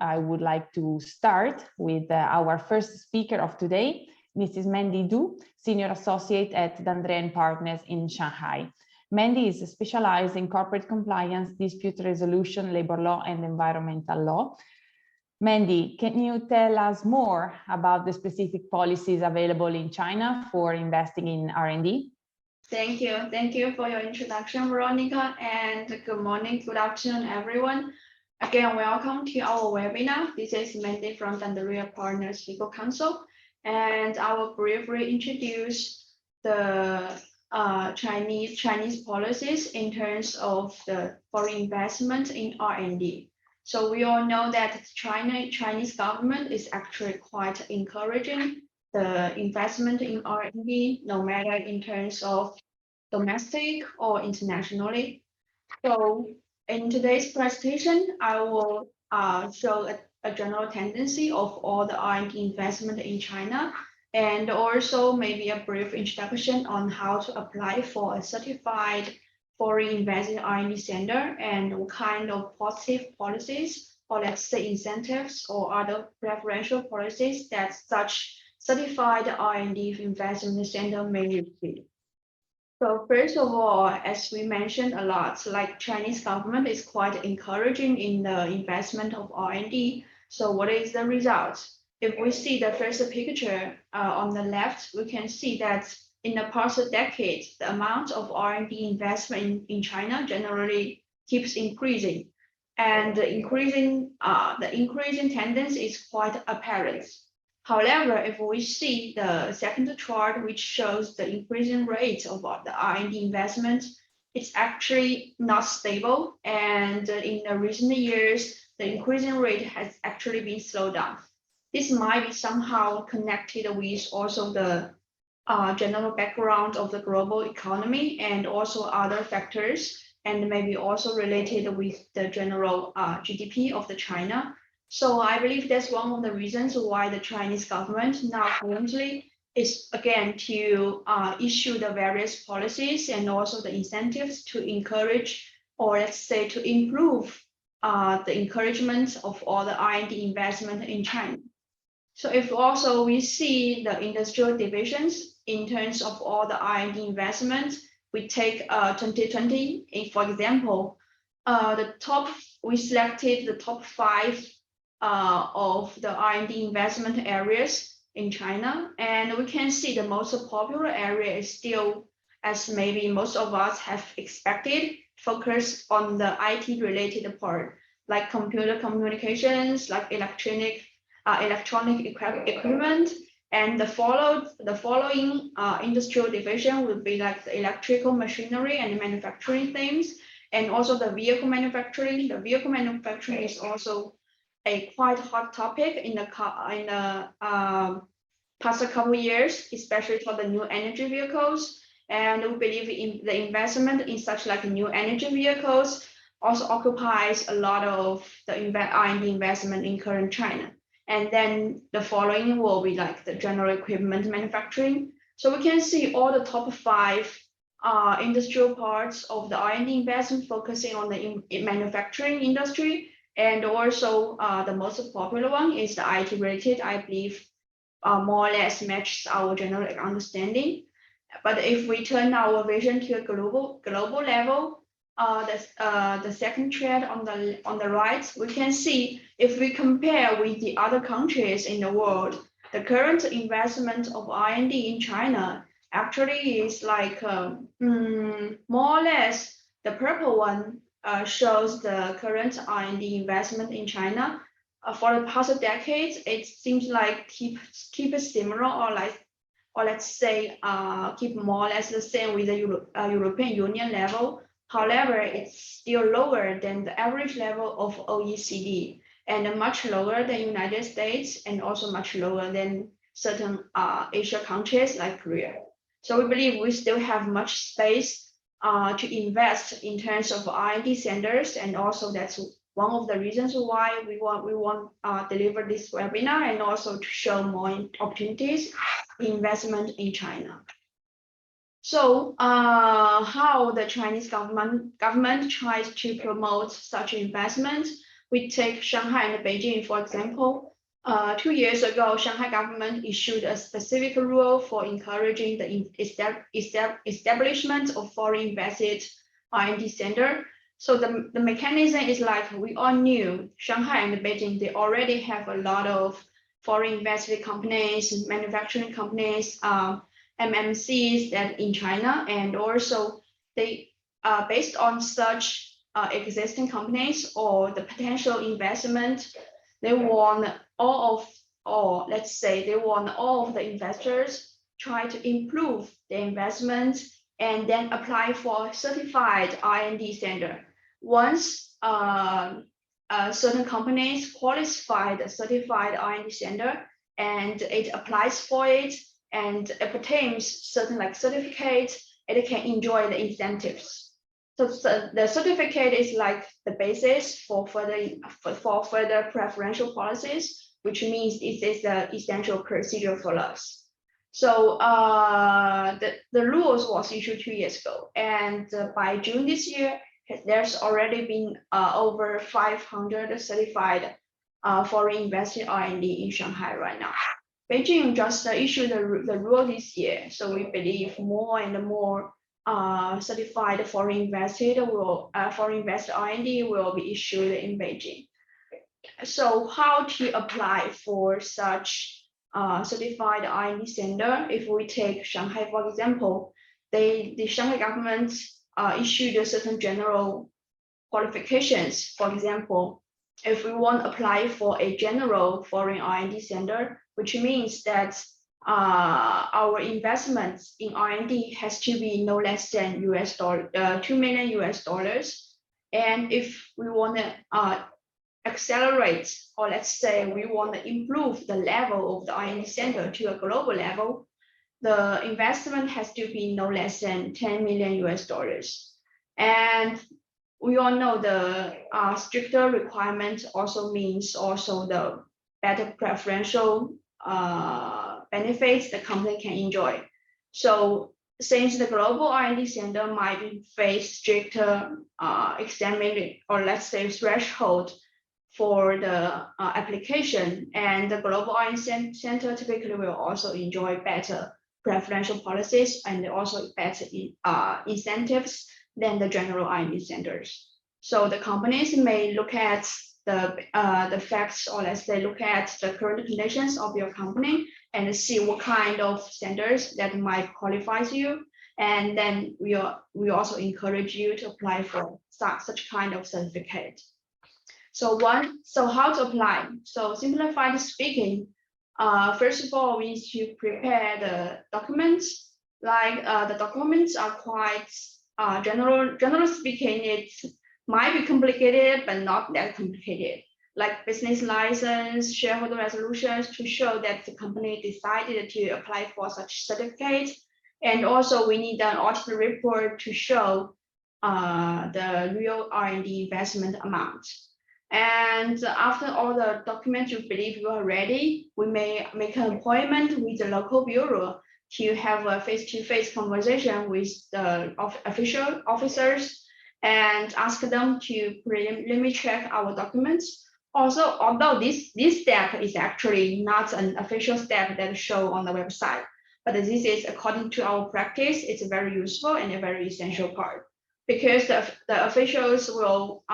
I would like to start with our first speaker of today, Mrs. Mandy Du, Senior Associate at D'Andrea Partners in Shanghai. Mandy is specialized in corporate compliance, dispute resolution, labor law, and environmental law. Mandy, can you tell us more about the specific policies available in China for investing in R&D? Thank you. Thank you for your introduction, Veronica, and good morning, good afternoon, everyone. Again, welcome to our webinar. This is Mandy from D'Andrea Partners Legal Counsel, and I will briefly introduce the Chinese policies in terms of the foreign investment in R&D. So we all know that Chinese government is actually quite encouraging the investment in R&D, no matter in terms of domestic or internationally. So in today's presentation, I will show a general tendency of all the R&D investment in China, and also maybe a brief introduction on how to apply for a certified foreign investment R&D center and what kind of positive policies, or let's say incentives or other preferential policies that such certified R&D investment center may receive. So first of all, as we mentioned a lot, like Chinese government is quite encouraging in the investment of R&D. So what is the result? If we see the first picture on the left, we can see that in the past decade, the amount of R&D investment in China generally keeps increasing, and the increasing tendency is quite apparent. However, if we see the second chart, which shows the increasing rate of the R&D investment, it's actually not stable, and in the recent years, the increasing rate has actually been slowed down. This might be somehow connected with also the general background of the global economy and also other factors, and maybe also related with the general GDP of the China. So I believe that's one of the reasons why the Chinese government now currently is again to issue the various policies and also the incentives to encourage, or let's say to improve the encouragement of all the R&D investment in China. So if also we see the industrial divisions in terms of all the R&D investment, we take 2020, for example, we selected the top 5 of the R&D investment areas in China, and we can see the most popular area is still, as maybe most of us have expected, focused on the IT related part, like computer communications, like electronic equipment, and the following industrial division will be like the electrical machinery and manufacturing things, and also the vehicle manufacturing. The vehicle manufacturing is also a quite hot topic in the past couple of years, especially for the new energy vehicles. And we believe in the investment in such like new energy vehicles also occupies a lot of the R&D investment in current China. And then the following will be like the general equipment manufacturing. So we can see all the top 5 industrial parts of the R&D investment focusing on the manufacturing industry. And also the most popular one is the IT related, I believe more or less matches our general understanding. But if we turn our vision to a global level, the second trend on the right, we can see if we compare with the other countries in the world, the current investment of R&D in China actually is like more or less the purple one shows the current R&D investment in China. For the past decades, it seems like keep it similar, or let's say keep more or less the same with the European Union level. However, it's still lower than the average level of OECD, and much lower than United States, and also much lower than certain Asia countries like Korea. So we believe we still have much space to invest in terms of R&D centers, and also that's one of the reasons why we want deliver this webinar, and also to show more opportunities in investment in China. So how the Chinese government tries to promote such investment? We take Shanghai and Beijing, for example. 2 years ago, Shanghai government issued a specific rule for encouraging the establishment of foreign invested R&D center. So the mechanism is like we all knew Shanghai and Beijing, they already have a lot of foreign invested companies, manufacturing companies, MNCs that in China, and also they based on such existing companies or the potential investment, they want all of the investors try to improve their investment and then apply for certified R&D center. Once certain companies qualify the certified R&D center and it applies for it and it obtains certain like certificates, it can enjoy the incentives. So the certificate is like the basis for further preferential policies, which means this is the essential procedure for us. So the rules was issued 2 years ago, and by June this year, there's already been over 500 certified foreign invested R&D in Shanghai right now. Beijing just issued the rule this year, so we believe more and more certified foreign invested R&D will be issued in Beijing. So how to apply for such certified R&D center? If we take Shanghai, for example, the Shanghai government issued a certain general qualifications. For example, if we want to apply for a general foreign R&D center, which means that our investments in R&D has to be no less than $2 million. And if we want to accelerate, or let's say we want to improve the level of the R&D center to a global level, the investment has to be no less than $10 million. And we all know the stricter requirement also means also the better preferential benefits the company can enjoy. So since the global R&D center might face stricter examination, or let's say threshold for the application, and the global R&D center typically will also enjoy better preferential policies and also better incentives than the general R&D centers. So the companies may look at the facts, or let's say look at the current conditions of your company and see what kind of centers that might qualify you. And then we also encourage you to apply for such kind of certificate. So how to apply? So simplified speaking, first of all, we need to prepare the documents. Like the documents are quite generally speaking, it might be complicated, but not that complicated. Like business license, shareholder resolutions to show that the company decided to apply for such certificate. And also we need an audit report to show the real R&D investment amount. And after all the documents you believe you are ready, we may make an appointment with the local bureau to have a face-to-face conversation with the official officers and ask them to preliminary check our documents. Also, although this step is actually not an official step that show on the website, but this is according to our practice, it's a very useful and a very essential part, because the officials will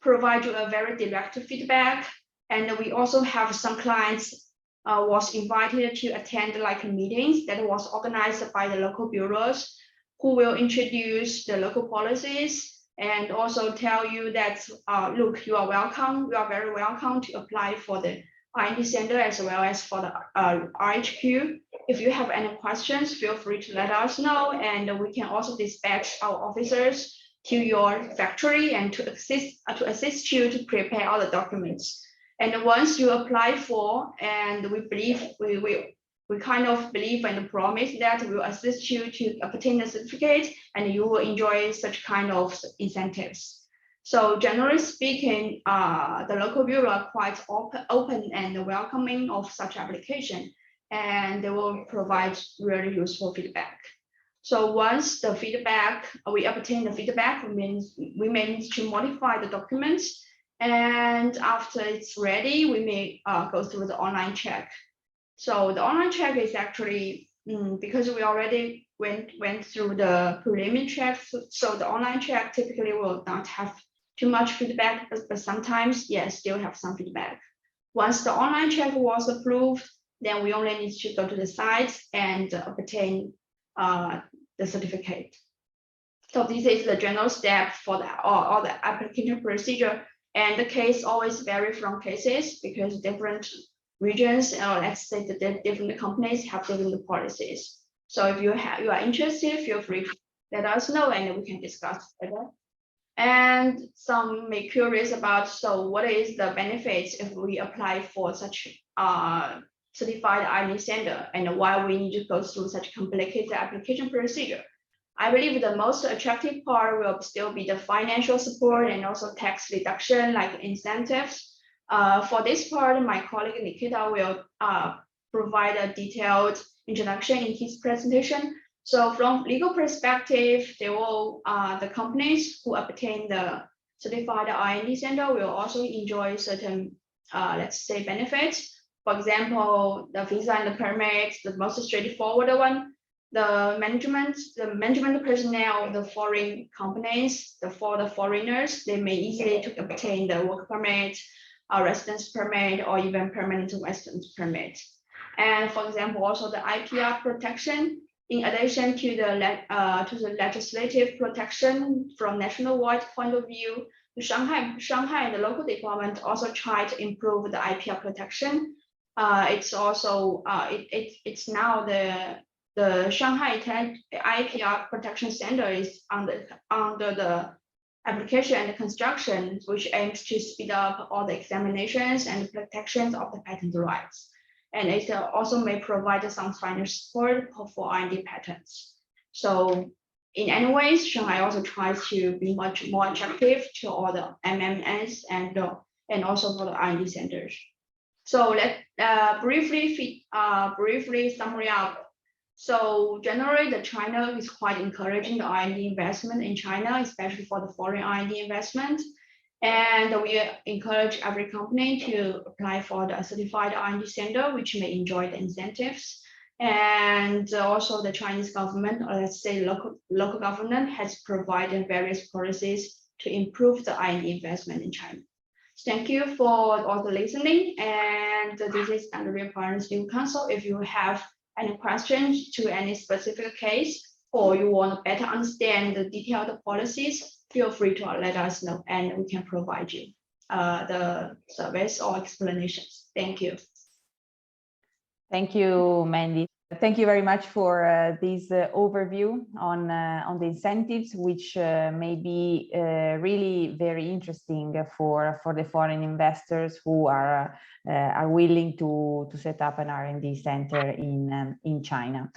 provide you a very direct feedback. And we also have some clients was invited to attend like meetings that was organized by the local bureaus, who will introduce the local policies and also tell you that, look, you are welcome, you are very welcome to apply for the R&D center as well as for the RHQ. If you have any questions, feel free to let us know, and we can also dispatch our officers to your factory and to assist you to prepare all the documents. And once you apply for, and we believe we kind of believe and promise that we will assist you to obtain the certificate, and you will enjoy such kind of incentives. So generally speaking, the local bureau are quite open and welcoming of such application, and they will provide really useful feedback. So once the feedback, we obtain the feedback, we may need to modify the documents And after it's ready, we may go through the online check. So the online check is actually because we already went through the preliminary check. So the online check typically will not have too much feedback, but sometimes, yes, still have some feedback. Once the online check was approved, then we only need to go to the site and obtain the certificate. So this is the general step for all the application procedure. And the case always vary from cases because different regions, or let's say the different companies have different policies. So if you are interested, feel free to let us know and we can discuss further. And some may curious about, so what is the benefits if we apply for such certified ID standard, and why we need to go through such complicated application procedure? I believe the most attractive part will still be the financial support and also tax reduction, like incentives. For this part, my colleague Nikita will provide a detailed introduction in his presentation. So from legal perspective, they will the companies who obtain the certified IND standard will also enjoy certain, let's say, benefits. For example, the visa and the permits, the most straightforward one. The management personnel of the foreign companies, for the foreigners, they may easily to obtain the work permit, residence permit, or even permanent residence permit. And for example, also the IPR protection, in addition to the legislative protection from nationwide point of view, Shanghai and the local department also try to improve the IPR protection. It's also it's now the Shanghai IPR Protection Center is under the application and construction, which aims to speed up all the examinations and protections of the patent rights. And it also may provide some financial support for R&D patents. So in any ways, Shanghai also tries to be much more attractive to all the MMS and also for the R&D centers. So let's briefly summary up. So generally, the China is quite encouraging the R&D investment in China, especially for the foreign R&D investment. And we encourage every company to apply for the certified R&D standard, which may enjoy the incentives. And also the Chinese government, or let's say local government, has provided various policies to improve the R&D investment in China. Thank you for all the listening. And this is D'Andrea Partners Legal Counsel. If you have any questions to any specific case, or you want to better understand the detailed policies, feel free to let us know and we can provide you the service or explanations. Thank you. Thank you, Mandy. Thank you very much for this overview on the incentives, which may be really very interesting for the foreign investors who are willing to set up an R&D center in China.